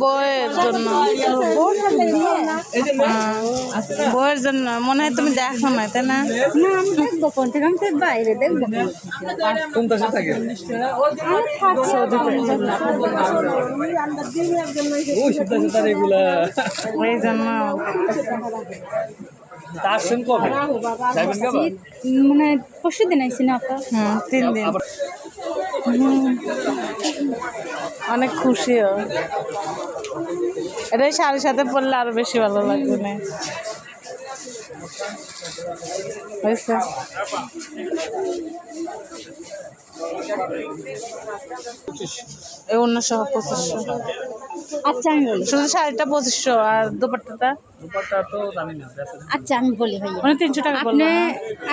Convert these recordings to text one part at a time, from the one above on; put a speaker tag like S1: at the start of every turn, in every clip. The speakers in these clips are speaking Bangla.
S1: বইয়ের জন্য বইয়ের জন্য মনে হয় তুমি দেখো না তাই না?
S2: আমি দেখবো কোনটা আমি তো বাইরে দেখবো
S3: কোন দেশে থাকে ওই সব দেশে তার এগুলা
S1: এই জন্য
S3: আসছেন কবে যাবেন কবে
S2: মানে পরশু দিন আইসি না আপা
S1: 3 দিন অনেক খুশিও এটাই শাড়ির সাথে পরলে আরো বেশি ভালো লাগবে না হয়েছে এই 1925
S2: আচ্ছা আমি বলি
S1: শুধু শাড়িটা 2500 আর দুপাট্টাটা
S3: তো জানি না
S2: আচ্ছা আমি বলি ভাইয়া
S1: মানে 300 টাকা
S2: আপনি
S1: বললো না?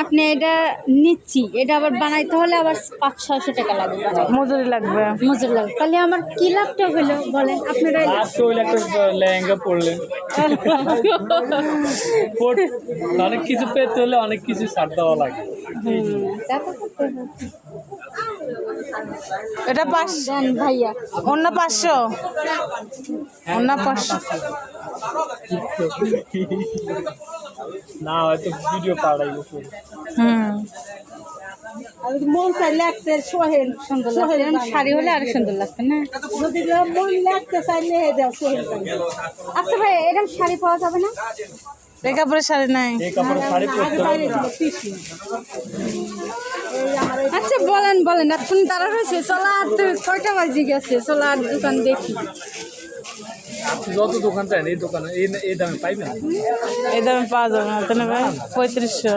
S2: আপনি এটা নিচ্ছি এটা আবার বানাইতে হলে আবার 500-600 টাকা লাগবে
S1: মজুরি লাগবে
S2: মজুর লাগবে তাহলে আমার কি লাভটা হলো বলেন আপনারা
S3: আজকে ওই একটা লেহেঙ্গা পরলেন অনেক কিছু পেতে হলে অনেক কিছু ছাড় দেওয়া লাগে
S2: তারপর করতে হবে।
S1: এটা 5
S2: দেন ভাইয়া
S1: অন্য 500 অন্য 500
S3: না হয়তো ভিডিও পাঠাইবো
S4: মন চাইলে একটা সোহেল
S2: সুন্দর লাগছে এরকম শাড়ি হলে আরো সুন্দর লাগছে না
S4: যদি মন লাগতে চাইলে দেও সোহেল
S2: আচ্ছা ভাই এরকম শাড়ি পাওয়া যাবে না
S1: এই কাপড়ের শাড়ি নাই
S3: এই কাপড় শাড়ি পরতে হবে
S2: আচ্ছা বলেন বলেন এখন তারা রয়েছে চলা আর 6টা বাজে গেছে চলা আর দোকান দেখি
S3: আপনি যত দোকান চান এই দোকানে এই দামে পাইবেন
S1: এই দামে পাওয়া যাবে না তাই না ভাই 3500